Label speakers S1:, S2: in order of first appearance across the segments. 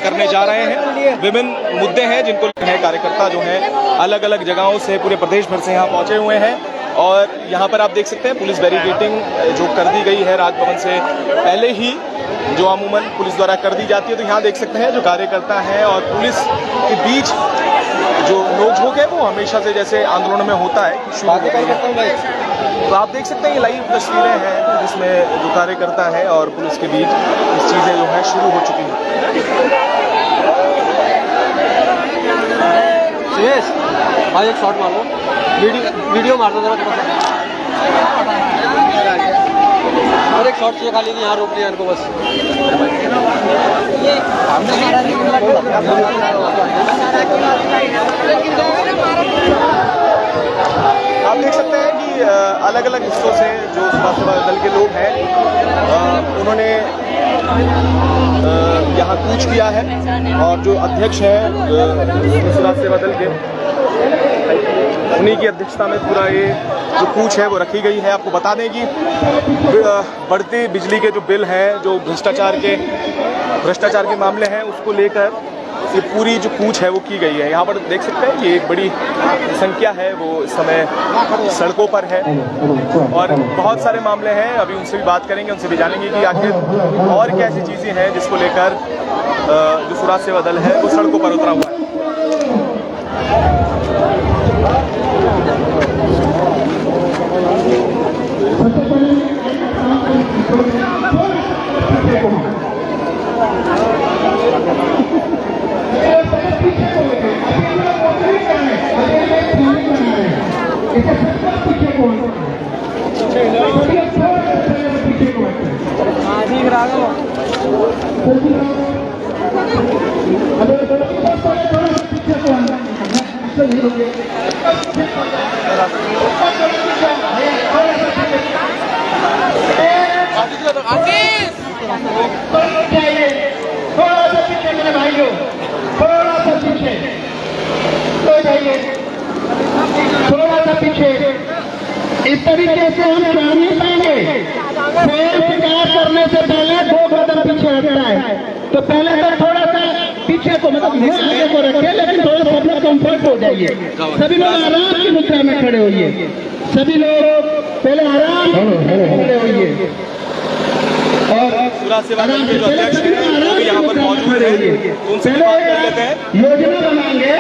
S1: करने जा रहे हैं। विभिन्न मुद्दे हैं जिनको है कार्यकर्ता जो हैं अलग अलग जगहों से पूरे प्रदेश भर से यहाँ पहुंचे हुए हैं और यहाँ पर आप देख सकते हैं पुलिस बैरिकेडिंग जो कर दी गई है राजभवन से पहले ही, जो अमूमन पुलिस द्वारा कर दी जाती है। तो यहाँ देख सकते हैं जो कार्यकर्ता हैं और पुलिस के बीच जो नोकझोंक है वो हमेशा से जैसे आंदोलन में होता है शुरू होता है। तो आप देख सकते हैं ये लाइव तस्वीरें हैं जिसमें जो कार्यकर्ता है और पुलिस के बीच इस चीज़ें जो है शुरू हो चुकी हैं।
S2: सुरेश भाई एक शॉट मार लो, वीडियो मार दो जरा और एक शॉट चाहिए खाली कि यहाँ रोक लिया इनको बस।
S1: आप देख सकते हैं कि अलग अलग हिस्सों से जो सुराज सेवा दल के लोग हैं उन्होंने यहाँ कूच किया है और जो अध्यक्ष हैं सुराज सेवा दल के उन्हीं की अध्यक्षता में पूरा ये जो कूच है वो रखी गई है। आपको बता दें कि बढ़ते बिजली के जो बिल हैं, जो भ्रष्टाचार के मामले हैं, उसको लेकर ये पूरी जो कूच है वो की गई है। यहाँ पर देख सकते हैं ये एक बड़ी संख्या है वो इस समय सड़कों पर है और बहुत सारे मामले हैं। अभी उनसे भी बात करेंगे, उनसे भी जानेंगे कि आखिर और क्या ऐसी चीज़ें हैं जिसको लेकर जो सुराज सेवा दल है वो सड़कों पर उतरा हुआ है।
S3: थोड़ा सा पीछे इस तरीके से हम चढ़ नहीं पाएंगे। शेर शिकार करने से पहले 2 कदम पीछे हटना है, तो पहले तो थोड़ा सा पीछे को मतलब आगे को रखिए, लेकिन थोड़ा सा अपना कंफर्ट हो जाइए। सभी लोग आराम की मुद्रा में खड़े होइए, सभी लोग पहले आराम खड़े होइए और
S1: सुराज सेवा दल के जो अध्यक्ष हैं वो भी यहाँ पर मौजूद हैं, उनसे भी बात कर लेते हैं।
S3: योजना बनाएंगे,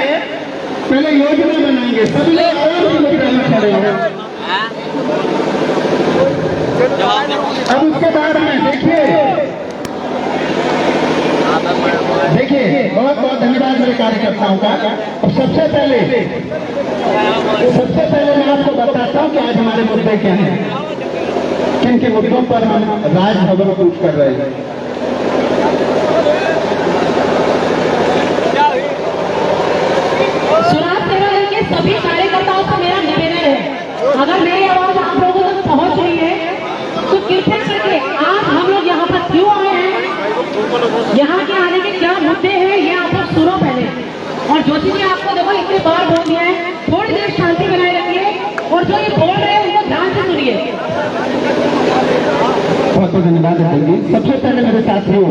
S3: पहले योजना बनाएंगे, सभी लोग आराम की मुद्रा में खड़े होंगे। अब उसके बाद में देखिए बहुत बहुत धन्यवाद मेरे कार्यकर्ताओं का। अब सबसे पहले मैं आपको बताता हूँ कि आज हमारे मुद्दे क्या हैं, किन के मुद्दों पर हम राजभवन कूच कर रहे हैं।
S4: सुराज सेवा दल के सभी कार्यकर्ताओं से मेरा निवेदन है, अगर मेरी आवाज आप लोगों तक पहुंच रही है तो कृपया करके आज हम लोग यहाँ पर क्यों आए हैं, यहाँ के आने के क्या मुद्दे हैं ये आप लोग सुनो पहले। और जोशी जी आपको देखो इतनी बार बोल दिया है, थोड़ी देर शांति बनाए रखिए और जो ये बोल रहे हैं उनको ध्यान से सुनिए।
S3: बहुत बहुत धन्यवाद है। सबसे पहले मेरे साथियों,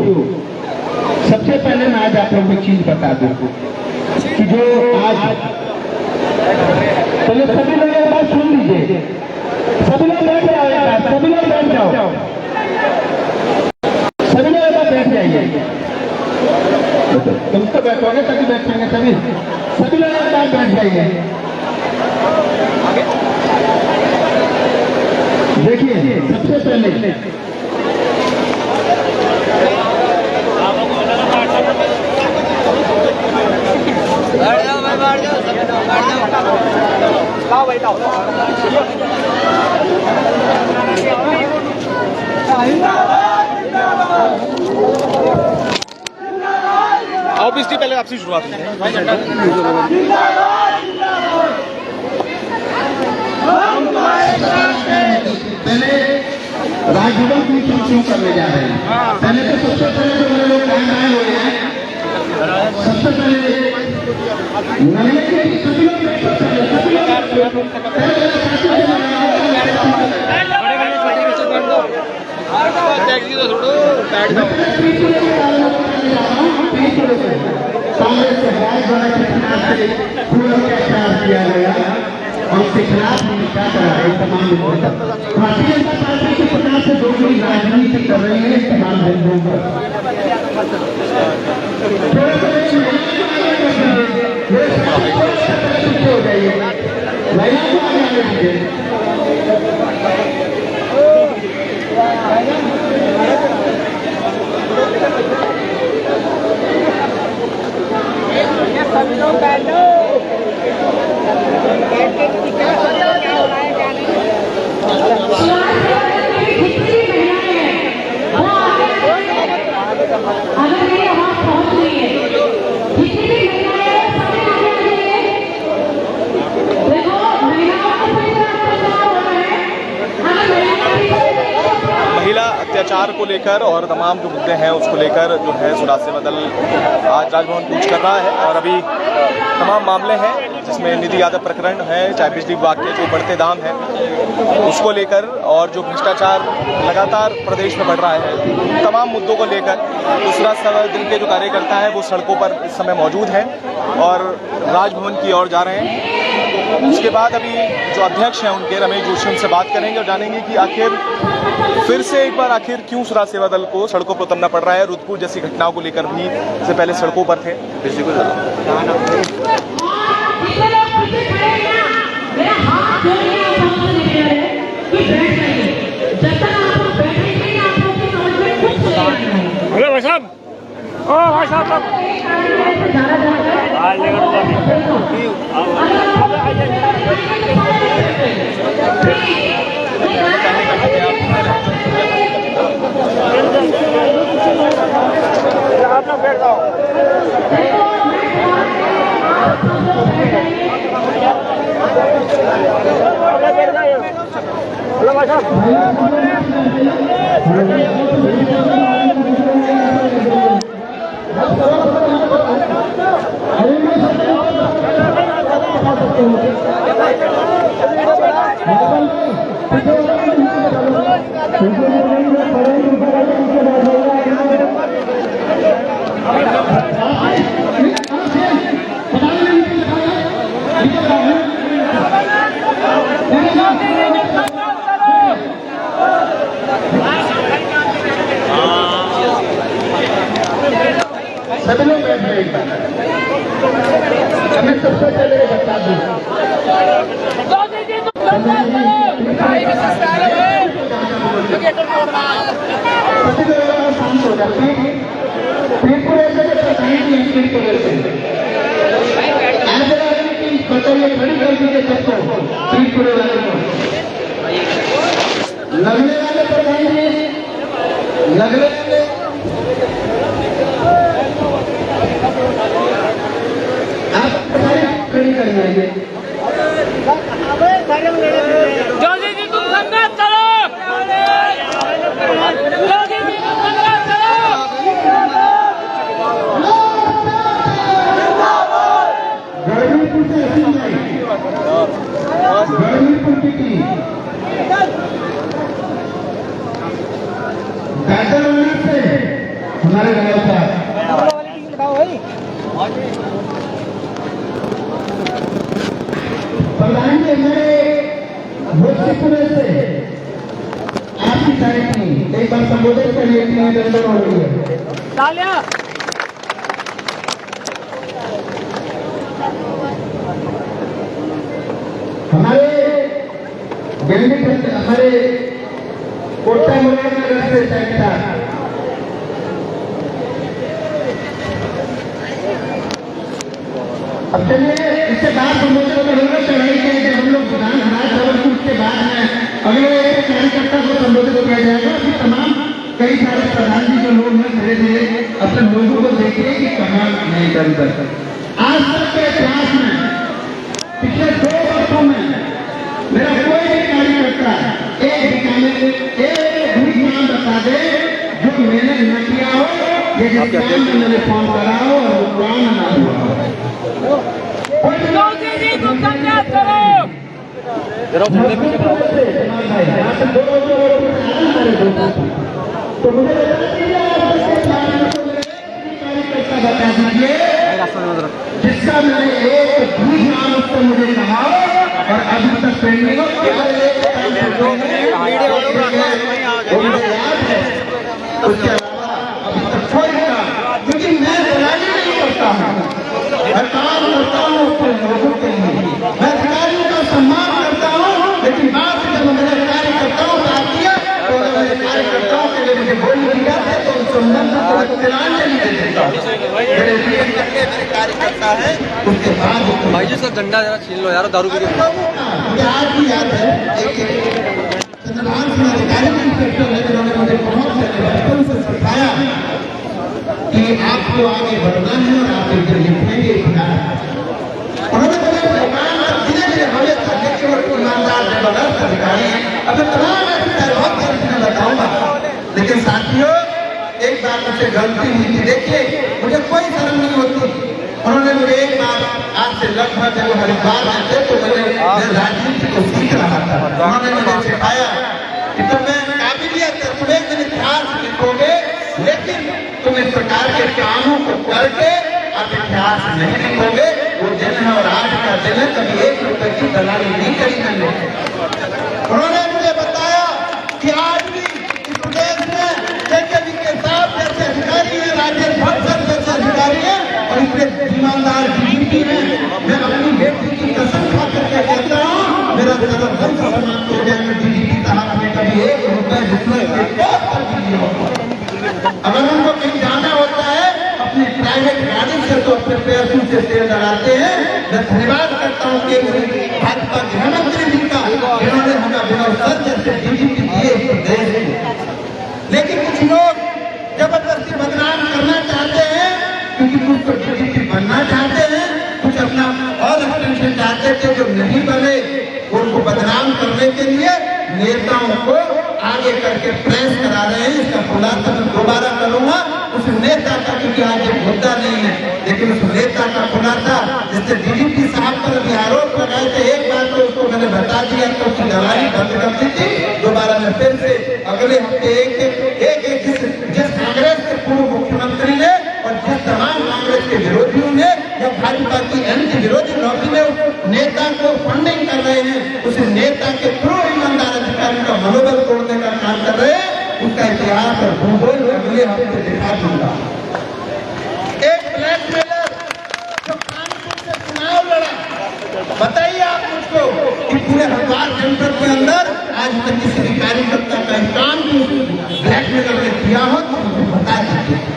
S3: सबसे पहले मैं आज आप लोगों को एक चीज बता दूं कि जो आज पहले सभी लोग एक बात सुन लीजिए, सभी लोग बैठ जाओ, सभी लोग बैठ जाओ, सभी लोग एक बार बैठ जाइए। तुम तो बैठोगे तभी बैठेंगे सभी लोग एक बार बैठ जाइए। देखिए सबसे पहले
S1: ऑब्वियसली पहले आपसे शुरुआत है।
S3: पहले राजभवन की क्यों करने जा रहे हैं। पहले तो सबसे पहले जो मेरे लोग आए हुए हैं, सबसे पहले कांग्रेस के द्वारा के खिलाफ से पूरा अत्याचार किया गया और उसके खिलाफ क्या करा है तमाम लोगों का। भारतीय जनता पार्टी के प्रकार से जो कोई राजनीति कर रही है तमाम बिंदुओं पर हो जाइए महिलाओं को आगे दीजिए।
S4: अगर मेरी आवाज पहुंच रही है, जितनी भी महिलाएं सबसे आगे आ जाइए। देखो महिलाओं को सही तरह अत्याचार हो रहा है।
S1: महिला अत्याचार को लेकर और तमाम जो मुद्दे हैं उसको लेकर जो है सुराज सेवा दल आज राजभवन कूच कर रहा है। और अभी तमाम मामले हैं जिसमें निधि यादव प्रकरण है, चाहे बिजली विभाग के जो बढ़ते दाम हैं उसको लेकर और जो भ्रष्टाचार लगातार प्रदेश में बढ़ रहा है, तमाम मुद्दों को लेकर तो सुराज सेवा दल के जो कार्यकर्ता हैं वो सड़कों पर इस समय मौजूद हैं और राजभवन की ओर जा रहे हैं। उसके बाद अभी जो अध्यक्ष हैं उनके रमेश जोशी उनसे बात करेंगे और जानेंगे कि आखिर फिर से एक बार आखिर क्यों सुराज सेवा दल को सड़कों पर उतरना पड़ रहा है। रुद्रपुर जैसी घटनाओं को लेकर भी इससे पहले सड़कों पर थे। बिजली को
S5: हेलो भाई साहब, ओ भाई साहब आप लोग बैठ जाओ। हेलो भाई साहब,
S3: सभी लोग बैठ गए। हमें सबसे पहले बता दूं शांत हो जाती है। बताइए खड़ी कर दीजिए सबको, पूरे वाले को लगने वाले प्रधान जी, लगने वाले आप खड़ी कर दीजिए।
S5: जोशी जी तुम संघर्ष करो, जोशी जी तुम संघर्ष करो।
S3: गर्मीपुर से हसीन भाई, गर्मीपुर की टीम बैटलमेंट से हमारे गाँव का प्रधान जी हमारे भोजपुर से आपकी सारी टीम एक बार संबोधित करिए। निवेदन हो रही है हमारे दिल्ली हमारे कोटा मुरादनगर से सेक्टर अब चलिए इसके बाद संबोधित होगा चढ़ाई के हम लोग विधान हराज जबलपुर के बाद में अगले कार्यकर्ता को संबोधित किया जाएगा। फिर तमाम कई सारे प्रधान जी जो लोग हैं धीरे धीरे अपने लोगों को देखिए कि कहाँ नहीं कर सकते। आज तक के इतिहास में पिछले 2 वर्षों में मेरा कोई भी कार्यकर्ता एक काम बता दे जो मैंने न किया हो, ये काम में मैंने फोन करा हो और वो काम न हुआ हो।
S5: जोशी जी तुम संघर्ष करो।
S3: तो मुझे बता दीजिए जिसका मैंने एक भी नाम उससे मुझे कहा और अभी तक पेंडिंग उसके अलावा अभी तक कोई काम, क्योंकि मैं दलाली नहीं करता हूँ, मैं काम करता हूँ अपने लोगों के लिए, मैं अधिकारियों का सम्मान करता हूँ, लेकिन बाद में जब मेरे कार्यकर्ताओं का दिया तो मेरे कार्यकर्ताओं के लिए मुझे बोलने की बात है तो उस संबंध को तिलांजलि दे देता हूँ। मेरे लिए मेरे कार्यकर्ता है, उसके बाद
S2: भाई जी उसका डंडा जरा छीन लो यार, दारू पी के।
S3: मुझे आज भी याद है चंद्रभान सिंह अधिकारी इंस्पेक्टर है जिन्होंने मुझे बहुत सारे बचपन से सिखाया कि आपको आगे बढ़ना है और आप इधर लिखेंगे उन्होंने मुझे धीरे धीरे हमें केवल ईमानदार जबरदस्त अधिकारी हैं। अब तमाम बहुत सारी चीजें बताऊंगा, लेकिन साथियों एक बार मुझसे गलती हुई थी। देखिए मुझे कोई शर्म नहीं होती, उन्होंने मुझे एक बार आज से लगभग जब हरिद्वार में थे तो मैं राजनीति को सीख रहा था, उन्होंने मुझे सिखाया कि तुम्हें काबिलियत है, तुम एक दिन इतिहास लिखोगे, लेकिन तुम इस प्रकार के कामों को करके अब इतिहास नहीं लिखोगे। वो दिन है और आज का दिन है, कभी 1 रुपए की दलाली नहीं करी मैंने। उन्होंने मुझे बताया कि आज भी इस प्रदेश में जेकेबी के साथ जैसे अधिकारी हैं, राजेश भट्ट जैसे अधिकारी हैं और इसके ईमानदार डीजीपी हैं। मैं अपनी बेटी की कसम खा करके कहता हूँ, मेरा सर्वधर्म समाप्त हो गया। डीजीपी साहब ने कभी 1 रुपए अगर उनको कहीं जाना होता है अपनी प्राइवेट गाड़ी से तो अपने पैसों से तेल लगाते हैं। मैं धन्यवाद करता हूँ कि भाजपा गृहमंत्री जी का, जिन्होंने हमें बिना सर जैसे डीजीपी दिए इस प्रदेश को। लेकिन कुछ लोग जबरदस्ती बदनाम करना चाहते हैं, क्योंकि कुछ तो डीजीपी बनना चाहते हैं, कुछ अपना और एक्सटेंशन चाहते थे जो नहीं बने, उनको बदनाम करने के लिए नेताओं को आगे करके प्रेस करा रहे हैं। इसका खुलासा मैं दोबारा करूंगा उस नेता का, क्योंकि आज ये मुद्दा नहीं है, लेकिन उस नेता का खुलासा जिससे डीजीपी साहब पर अभी आरोप लगाए थे, एक बार तो उसको मैंने बता दिया तो उसकी दलाली बंद कर दी थी। दोबारा मैं फिर से अगले हफ्ते एक जिस कांग्रेस के पूर्व मुख्यमंत्री ने और जिस तमाम कांग्रेस के विरोधियों ने या भाजपा की एंटी विरोधी लॉबी ने नेता को फंडिंग कर रहे हैं, उस नेता के थ्रू ईमानदार अधिकारियों का मनोबल तोड़ने का काम कर रहे हैं, उसका इतिहास और भूगोल अगले हफ्ते दिखा दूंगा। एक ब्लैकमेलर जो कानपुर से चुनाव लड़ा, बताइए आप मुझको कि पूरे हरिद्वार जनपद के अंदर आज तक किसी कार्यकर्ता का काम ब्लैकमेलर ने किया हो तो मुझे बता दीजिए।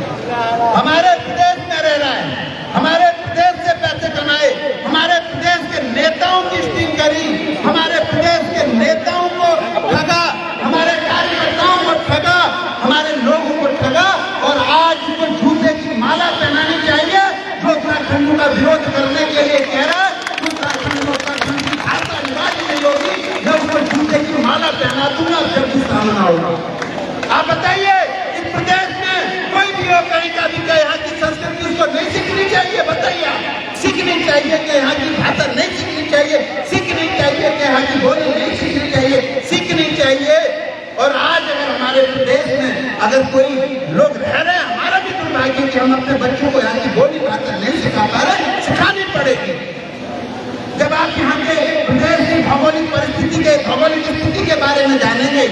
S3: हमारे प्रदेश में रह रहा है, हमारे प्रदेश से पैसे कमाए, हमारे प्रदेश के नेताओं की स्टिंग करी, हमारे प्रदेश के नेताओं को ठगा, हमारे कार्यकर्ताओं को ठगा, हमारे लोगों को ठगा और आज उसको जूते की माला पहनानी चाहिए। जो उत्तराखंड का विरोध करने के लिए कह रहा है, उत्तराखंड की भाषा अनिवार्य नहीं होगी, मैं उसको जूते की माला पहना दूंगा जब भी सामना होगा। आप बताइए इस प्रदेश में कोई भी हो कहीं का भी यहाँ की संस्कृति उसको नहीं सीखनी चाहिए? बताइए, सीखनी चाहिए कि यहाँ की भाषा नहीं सीखनी चाहिए, सीखनी चाहिए कि यहाँ की बोली नहीं सीखनी चाहिए, सीखनी चाहिए। और आज अगर हमारे प्रदेश में अगर कोई लोग रह रहे हैं, हमारा भी दुर्भाग्य कि हम अपने बच्चों को यहाँ की बोली भाषा नहीं सिखा पा रहे, सिखानी पड़ेगी। जब आप यहाँ के प्रदेश की भौगोलिक परिस्थिति के भौगोलिक स्थिति के बारे में जानेंगे,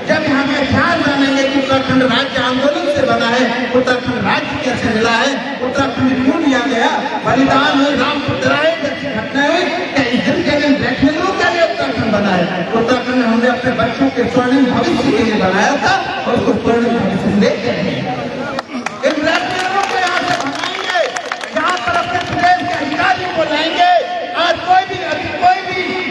S3: जब यहाँ का ख्याल जानेंगे कि उत्तराखंड राज्य आंदोलन से बना है, उत्तराखंड राज्य कैसे मिला है, उत्तराखंड क्यों लिया गया, बलिदान हुई, रामपुत्र जैसी घटनाएं हुई, इस दिन के दिन बैठने के लिए उत्तराखंड बना है। उत्तराखंड हमने अपने बच्चों के स्वर्णिम भविष्य के लिए बनाया था और उसको स्वर्णिम भविष्य लेते हैं। इन बैठने को यहाँ से भगाएंगे, यहाँ पर अपने प्रदेश के अधिकारियों को लाएंगे। आज कोई भी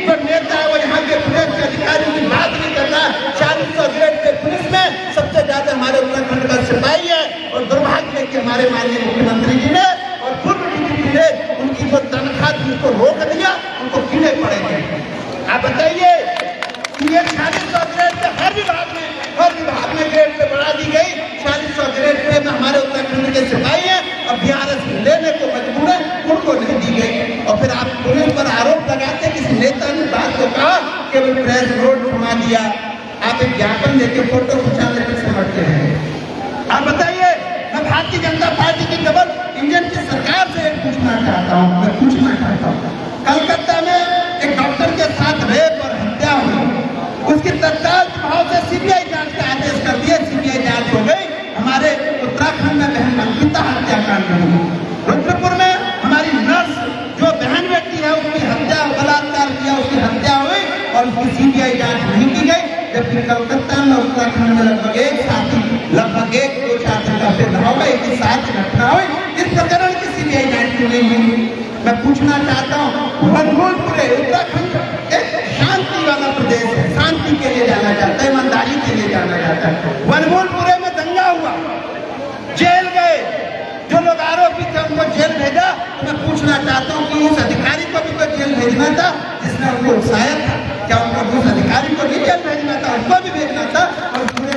S3: जो नेता है वो यहाँ के प्रदेश के अधिकारियों की बात नहीं कर रहा। 40 ग्रेड के पुलिस में सबसे ज्यादा हमारे उत्तराखंड का सिपाही है और दुर्भाग्य कि हमारे माननीय मुख्यमंत्री जी ने और पूर्व डीजीपी ने उनकी जो तनख्वाह थी उसको रोक दिया, उनको कीड़े पड़ेंगे। आप बताइए कि ये 40 ग्रेड पे हर विभाग में ग्रेड पे बढ़ा दी गई। 40 ग्रेड पे में हमारे उत्तराखंड के सिपाही हैं, अब BRS लेने को मजबूर है, उनको नहीं दी गई। और फिर आप पुलिस पर आरोप लगाते हैं किसी नेता ने बात को कहा केवल प्रेस रोड घुमा दिया, आप एक ज्ञापन देके फोटो खिंचा लेकर समझते हैं। आप बताइए, मैं भारतीय जनता पार्टी की डबल इंजन की सरकार से पूछना चाहता हूँ कलकत्ता में एक डॉक्टर के साथ रेप और हत्या हुई, उसकी तत्काल प्रभाव से सीबीआई जांच का आदेश कर दिया, सीबीआई जांच हो गई। हमारे उत्तराखंड में बहन अंकिता हत्याकांड हुई, रुद्रपुर में हमारी नर्स जो बहन बेटी है उसकी हत्या, बलात्कार किया, उसकी हत्या हुई और उसकी सीबीआई जांच नहीं की गई। जबकि कलकत्ता में उत्तराखंड में लगभग एक दो छात्र का सिद्ध होगा, एक ही साथ घटना हुई, इस प्रकरण की सीबीआई जांच क्यों नहीं हुई? मैं पूछना चाहता हूँ, वनभूलपुरे उत्तराखंड एक शांति वाला प्रदेश है, शांति के लिए जाना जाता है, ईमानदारी के लिए जाना जाता है। वनभूलपुरे में दंगा हुआ, जेल गए, जो लोग आरोपी थे उनको जेल भेजा। तो मैं पूछना चाहता हूँ कि उस अधिकारी को भी तो जेल भेजना था जिसने उनको उकसाया था, क्या उनको उस अधिकारी को भी जेल भेजना था? उनको भी भेजना था। और पूरे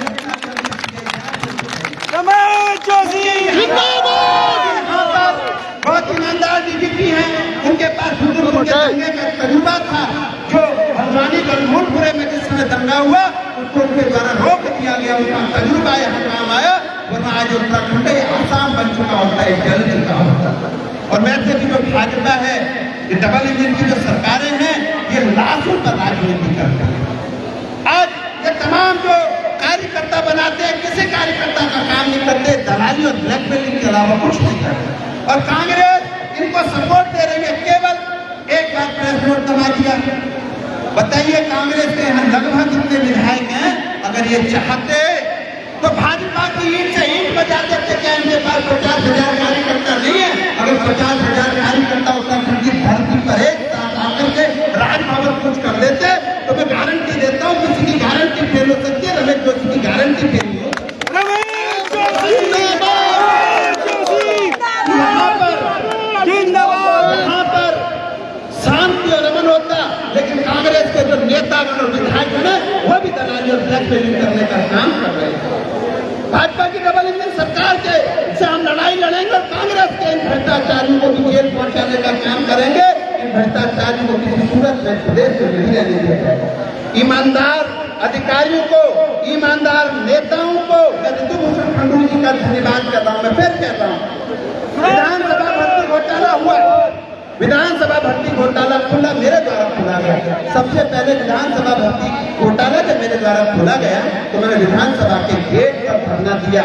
S3: यहाँ पर बहुत ईमानदार डीजीपी हैं, उनके पास दंगे का तजुर्बा था, जो हल्द्वानी वनभूलपुरे में जिस समय दंगा हुआ उसको उनके द्वारा रोक दिया गया, उनका तजुर्बा यहाँ काम आया, वरना आज उत्तराखंड आसाम बन चुका होता है, जल चुका होता है। और वैसे भी जो भाजपा है, ये डबल इंजन की जो सरकारें हैं, ये लाशों पर राजनीति करती है। आज ये तमाम जो कार्यकर्ता बनाते हैं, किसी कार्यकर्ता का काम नहीं करते, दलाली और ब्लैकमेलिंग के अलावा कुछ नहीं करते। और कांग्रेस इनको सपोर्ट दे रही है। केवल एक बार प्रेस नोट दबा दिया, बताइए कांग्रेस के यहाँ लगभग जितने विधायक हैं, अगर ये चाहते तो भाजपा की ईंट से ईंट बजा देते। क्या इनके पास 50,000 कार्यकर्ता नहीं है? अगर 50,000 कार्यकर्ता उत्तराखंड की धरती पर एक साथ आकर के राजभवन कुछ कर देते तो मैं गारंटी देता हूँ किसी की गारंटी फेल हो सकती है, रमेश जोशी की गारंटी फेल हो। यहाँ पर शांति और अमन होता, लेकिन कांग्रेस के जो नेतागण और विधायक हैं वो भी दलाली और ब्लैकमेलिंग करने का काम कर रहे हैं। भाजपा की डबल इंजन सरकार के से हम लड़ाई लड़ेंगे और कांग्रेस के इन भ्रष्टाचारियों को भी जेल पहुंचाने का काम करेंगे। इन भ्रष्टाचारियों को किसी सूरत में प्रदेश में नहीं रहने दिया जाएगा। ईमानदार अधिकारियों को, ईमानदार नेताओं को मैं रितुभूषण खंडूरी जी का धन्यवाद कर रहा हूँ। मैं फिर कह रहा हूँ, विधानसभा भर्ती घोटाला हुआ, विधानसभा भर्ती घोटाला खुला, मेरे द्वारा खोला गया। सबसे पहले विधानसभा भर्ती घोटाला जब मेरे द्वारा खोला गया तो मैंने विधानसभा के गेट पर धरना दिया,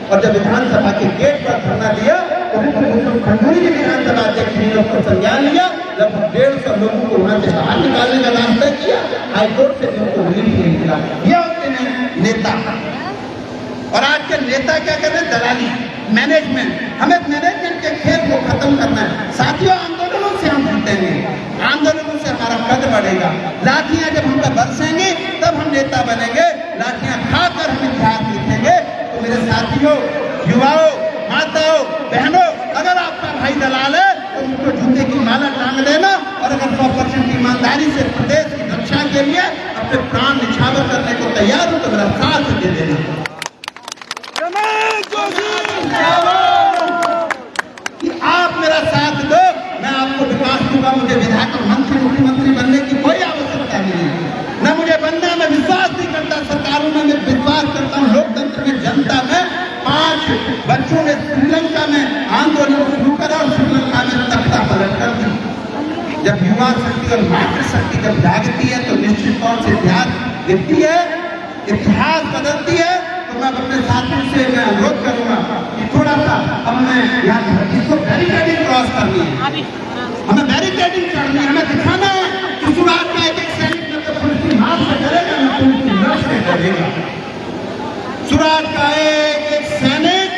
S3: और जब विधानसभा के गेट पर धरना दिया तो खंडूरी जी विधानसभा अध्यक्ष ने उसको संज्ञान लिया। लगभग 150 लोगों को वहां से बाहर निकालने का रास्ता किया, हाईकोर्ट से भी उनको रिलीफ नहीं मिला। यह होते हैं नेता। और आज के नेता क्या कर रहे हैं? दलाली, मैनेजमेंट। हमें मैनेजमेंट के खेल को खत्म करना है। साथियों, आंदोलनों से हम जीतेंगे, आंदोलनों से हमारा कद बढ़ेगा। लाठियां जब हम पर बरसेंगी तब हम नेता बनेंगे, लाठियां खाकर हम इतिहास लिखेंगे। तो मेरे साथियों, युवाओं, माताओं, बहनों, अगर आपका भाई दलाल है तो उनको जूते की माला टांग लेना, और अगर 100% ईमानदारी से प्रदेश की रक्षा के लिए अपने प्राण निछावर करने को तैयार हो तो मेरा साथ दे देना। कि आप मेरा साथ दो, मैं आपको विकास दूंगा। मुझे विधायक और मंत्री, मुख्यमंत्री बनने की कोई आवश्यकता नहीं है, न मुझे बनना। मैं विश्वास नहीं करता सरकारों में, मैं विश्वास करता हूँ लोकतंत्र में, जनता में। 5 बच्चों ने श्रीलंका में आंदोलन शुरू करा और श्रीलंका में तख्ता पलट कर दी। जब युवा शक्ति और मातृशक्ति जब जागती है तो निश्चित तौर से इतिहास दिखती है, इतिहास बदलती है। तो मैं अपने साथियों से मैं अनुरोध करूंगा कि थोड़ा सा हमें यहाँ जिसको बैरिकेडिंग क्रॉस करनी है, हमें बैरिकेडिंग करनी है, हमें दिखाना है कि सुराग का एक सैनिक न तो पुलिस की हाथ से करेगा न पुलिस की नर्स से करेगा। सुराग का एक सैनिक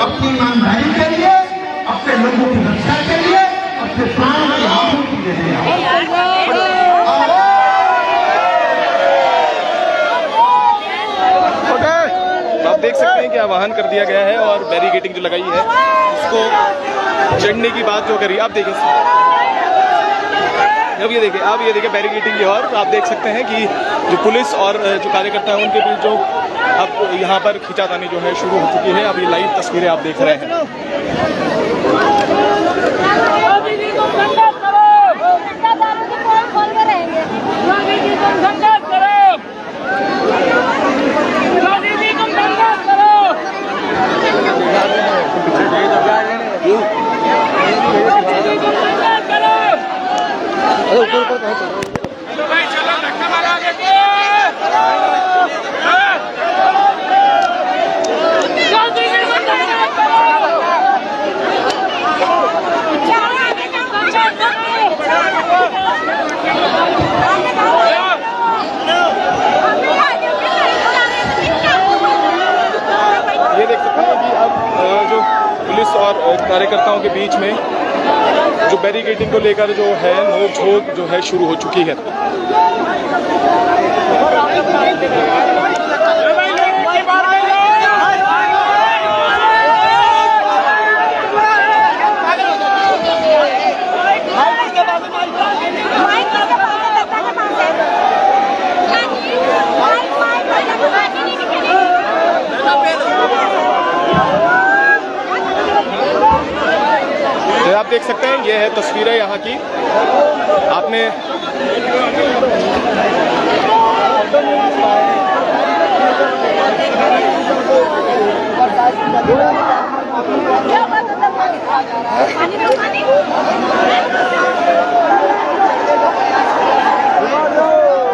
S3: अपनी ईमानदारी के लिए, अपने लोगों की रक्षा के लिए, अपने प्राण की आहुति के लिए।
S1: आप देख सकते हैं कि आह्वान कर दिया गया है और बैरिकेडिंग जो लगाई है उसको चढ़ने की बात जो करी। आप देखिए, अब ये देखिए बैरिकेडिंग की। और आप देख सकते हैं कि जो पुलिस और जो कार्यकर्ता हैं उनके बीच जो अब यहाँ पर खींचातानी जो है शुरू हो चुकी है। अब ये लाइव तस्वीरें आप देख रहे हैं। ये देख सकते हैं कि अब जो पुलिस और कार्यकर्ताओं के बीच में जो बैरिकेडिंग को लेकर जो है नोक-झोंक जो है शुरू हो चुकी है। आप देख सकते हैं ये है तस्वीरें यहाँ की। आपने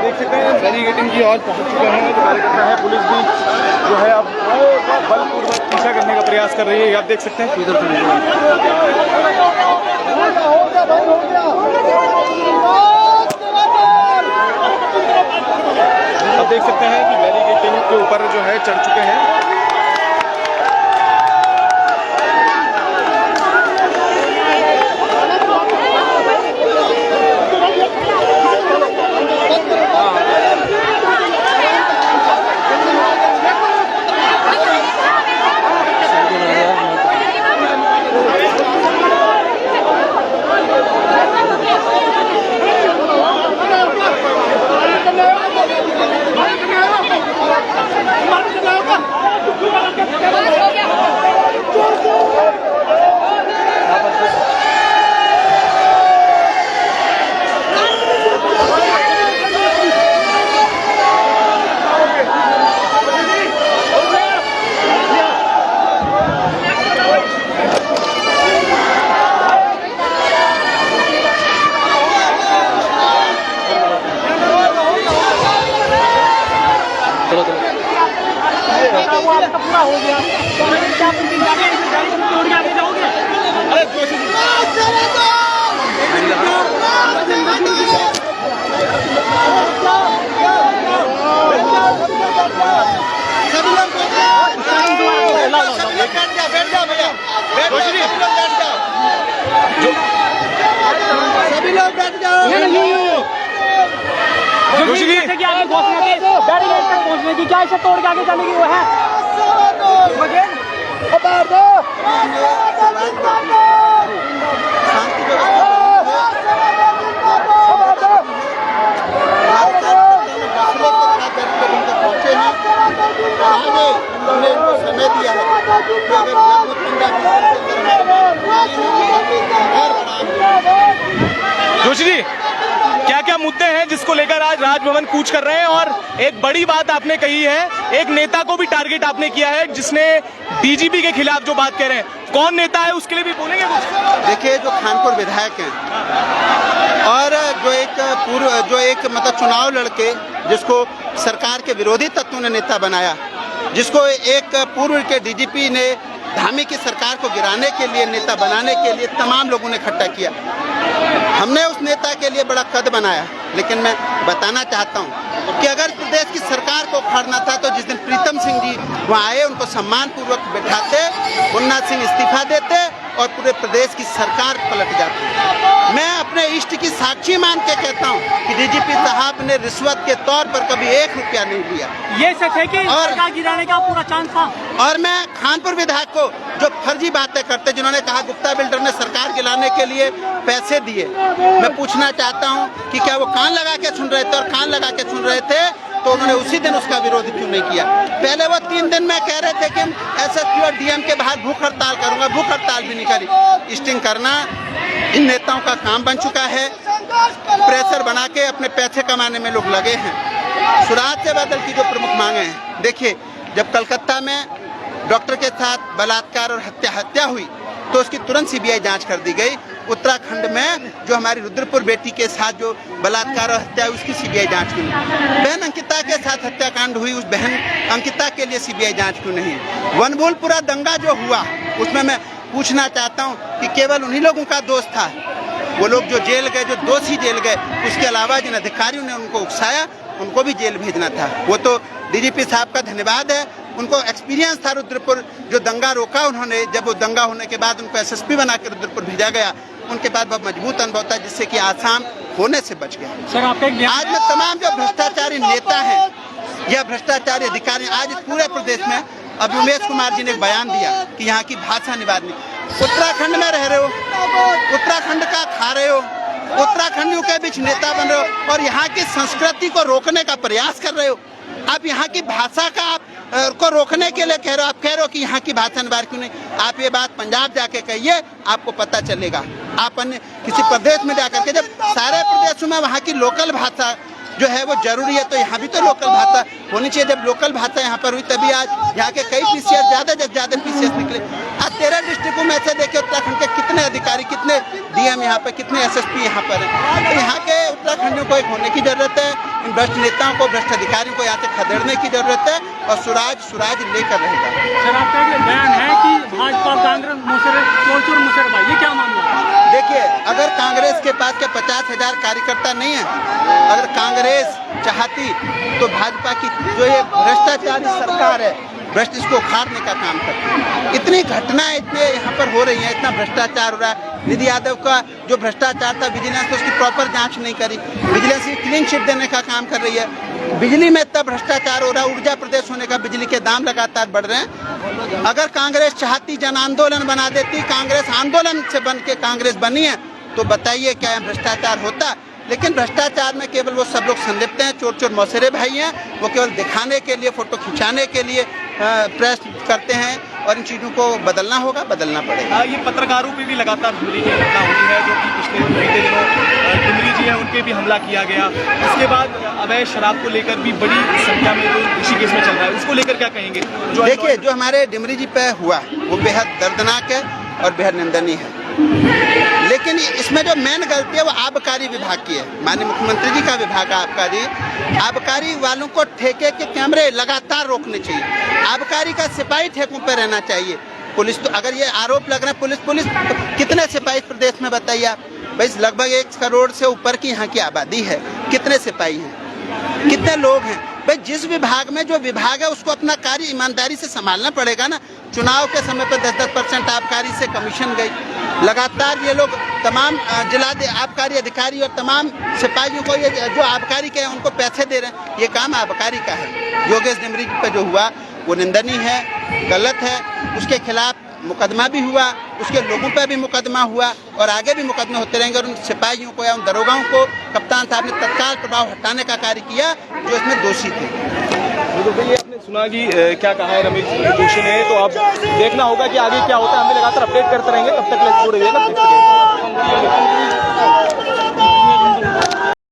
S1: देख सकते हैं बैरिकेडिंग की ओर पहुँच चुके हैं जो कार्यकर्ता है। पुलिस भी जो है अब बलपूर्वक पीछा करने का प्रयास कर रही है। आप देख सकते हैं आप देख सकते हैं कि बैरिकेडिंग के ऊपर जो है चढ़ चुके हैं।
S5: पूरा हो गया क्या तोड़ के आगे जाओगे?
S3: सभी लोग बैठ जाओ।
S5: जोशी जी कि आगे पहुंचने की बैरिकेड तक पहुंचने की क्या इसे तोड़ के आगे जाने की वो है?
S3: हमने इनको समय दिया है
S1: जोशी जी क्या क्या मुद्दे हैं जिसको लेकर आज राजभवन कूच कर रहे हैं? और एक बड़ी बात आपने कही है, एक नेता को भी टारगेट आपने किया है जिसने डीजीपी के खिलाफ जो बात कह रहे हैं, कौन नेता है उसके लिए भी बोलेंगे कुछ?
S6: देखिए, जो खानपुर विधायक हैं और जो एक मतलब चुनाव लड़के जिसको सरकार के विरोधी तत्वों ने नेता बनाया, जिसको एक पूर्व के डीजीपी ने धामी की सरकार को गिराने के लिए, नेता बनाने के लिए तमाम लोगों ने इकट्ठा किया। हमने उस नेता के लिए बड़ा कद बनाया, लेकिन मैं बताना चाहता हूं कि अगर प्रदेश की सरकार को उखाड़ना था तो जिस दिन प्रीतम सिंह जी वहां आए उनको सम्मानपूर्वक बैठाते, मुन्ना सिंह इस्तीफा देते और पूरे प्रदेश की सरकार पलट जाती। मैं अपने इष्ट की साक्षी मान के कहता हूं कि डीजीपी साहब ने रिश्वत के तौर पर कभी 1 रुपया नहीं लिया।
S5: ये सच है कि सरकार गिराने का पूरा चांस था।
S6: और मैं खानपुर विधायक को जो फर्जी बातें करते, जिन्होंने कहा गुप्ता बिल्डर ने सरकार गिराने के लिए पैसे दिए, मैं पूछना चाहता हूं कि क्या वो कान लगा के सुन रहे थे? और कान लगा के सुन रहे थे तो उन्होंने उसी दिन उसका विरोध क्यों नहीं किया? पहले वो 3 दिन में कह रहे थे कि एसएसपी और डीएम के बाहर भूख हड़ताल करूंगा, भूख हड़ताल भी नहीं करी। स्टिंग करना इन नेताओं का काम बन चुका है। प्रेशर बना के अपने पैसे कमाने में लोग लगे हैं। सुराज से बदल की जो प्रमुख मांगे हैं, देखिए, जब कलकत्ता में डॉक्टर के साथ बलात्कार और हत्या हुई तो उसकी तुरंत सीबीआई जांच कर दी गई। उत्तराखंड में जो हमारी रुद्रपुर बेटी के साथ जो बलात्कार और हत्या उसकी सीबीआई जांच क्यों नहीं? बहन अंकिता के साथ हत्याकांड हुई, उस बहन अंकिता के लिए सीबीआई जांच क्यों नहीं? वनभूलपुरा दंगा जो हुआ उसमें मैं पूछना चाहता हूँ कि केवल उन्हीं लोगों का दोष था? वो लोग जो जेल गए, जो दोषी जेल गए, उसके अलावा जिन अधिकारियों ने उनको उकसाया उनको भी जेल भेजना था। वो तो डीजीपी साहब का धन्यवाद है, उनको एक्सपीरियंस था। रुद्रपुर जो दंगा रोका उन्होंने, जब वो दंगा होने के बाद उनको एसएसपी बना के रुद्रपुर भेजा गया, उनके बाद बहुत मजबूत अनुभव था जिससे कि आसाम होने से बच गया।
S5: सर आपका
S6: आज में तमाम जो भ्रष्टाचारी नेता हैं या भ्रष्टाचारी अधिकारी आज पूरे प्रदेश में, अभी उमेश कुमार जी ने एक बयान दिया कि यहाँ की भाषा निवारणी, उत्तराखंड में रह रहे हो, उत्तराखंड का खा रहे हो, उत्तराखंडियों के बीच नेता बन रहे हो और यहाँ की संस्कृति को रोकने का प्रयास कर रहे हो। आप यहाँ की भाषा का आप को रोकने के लिए कह रहे हो, आप कह रहे हो कि यहाँ की भाषा निवार क्यों नहीं? आप ये बात पंजाब जाके कहिए, आपको पता चलेगा। आप अन्य किसी प्रदेश में जाकर के, जब सारे प्रदेशों में वहाँ की लोकल भाषा जो है वो जरूरी है, तो यहाँ भी तो लोकल भाषा होनी चाहिए। जब लोकल भाषा यहाँ पर हुई तभी आज यहाँ के कई पीसीएस ज्यादा पीसीएस निकले। आज 13 डिस्ट्रिक्टों में ऐसे देखिए उत्तराखंड के कितने अधिकारी, कितने डीएम यहाँ पर, कितने एसएसपी यहाँ पर हैं। तो यहाँ के उत्तराखंडियों को एक होने की जरूरत है। इन भ्रष्ट नेताओं को, भ्रष्ट अधिकारियों को यहाँ से खदेड़ने की जरूरत है और सुराज लेकर रहेगा।
S5: सर आपका एक बयान है कि भाजपा कांग्रेस चोर मुसरबाई, ये क्या मामला है?
S6: देखिए, अगर कांग्रेस के पास के 50,000 कार्यकर्ता नहीं है, अगर कांग्रेस चाहती तो भाजपा की जो ये भ्रष्टाचारी सरकार है, भ्रष्ट इसको उखाड़ने का काम करती है। इतनी घटनाएं इतने यहाँ पर हो रही हैं, इतना भ्रष्टाचार हो रहा है। निधि यादव का जो भ्रष्टाचार था, विजिलेंस तो उसकी प्रॉपर जांच नहीं करी, विजिलेंस की क्लीन चिट देने का काम कर रही है। बिजली में इतना भ्रष्टाचार हो रहा है, ऊर्जा प्रदेश होने का बिजली के दाम लगातार बढ़ रहे हैं। अगर कांग्रेस चाहती जन आंदोलन बना देती, कांग्रेस आंदोलन से बन के कांग्रेस बनी है, तो बताइए क्या भ्रष्टाचार होता। लेकिन भ्रष्टाचार में केवल वो सब लोग संलिप्त हैं, चोर मौसेरे भाई हैं। वो केवल दिखाने के लिए, फोटो खिंचाने के लिए प्रेस करते हैं और इन चीज़ों को बदलना होगा, बदलना पड़ेगा।
S1: ये पत्रकारों पे भी लगातार हमले की घटना हुई है, जो कि पिछले बीते दिनों डिमरी जी हैं उनके भी हमला किया गया। इसके बाद अवैध शराब को लेकर भी बड़ी संख्या में जो ऋषिकेश में चल रहा है, उसको लेकर क्या कहेंगे?
S6: देखिए, जो हमारे डिमरी जी पे हुआ वो बेहद दर्दनाक है और बेहद निंदनीय है। लेकिन इसमें जो मेन गलती है वो आबकारी विभाग की है। माननीय मुख्यमंत्री जी का विभाग है आबकारी वालों को ठेके के कैमरे लगातार रोकने चाहिए। आबकारी का सिपाही ठेकों पर रहना चाहिए। पुलिस तो, अगर ये आरोप लग रहा है पुलिस कितने सिपाही प्रदेश में बताइए आप? भाई लगभग 1 करोड़ से ऊपर की यहाँ की आबादी है, कितने सिपाही हैं, कितने लोग हैं? भाई जिस विभाग में जो विभाग है उसको अपना कार्य ईमानदारी से संभालना पड़ेगा ना। चुनाव के समय पर 10% आबकारी से कमीशन गई। लगातार ये लोग तमाम जिला आबकारी अधिकारी और तमाम सिपाहियों को ये जो आबकारी के हैं उनको पैसे दे रहे हैं। ये काम आबकारी का है। योगेश डिमरी पर जो हुआ वो निंदनीय है, गलत है। उसके खिलाफ मुकदमा भी हुआ, उसके लोगों पर भी मुकदमा हुआ और आगे भी मुकदमे होते रहेंगे। और उन सिपाहियों को या उन दरोगाओं को कप्तान साहब ने तत्काल प्रभाव हटाने का कार्य किया जो इसमें दोषी थे।
S1: तो ये आपने सुना कि क्या कहा है रमेश जोशी ने, तो अब देखना होगा कि आगे क्या होता है। हमें लगातार अपडेट करते रहेंगे। तब तक जुड़े रहिएगा।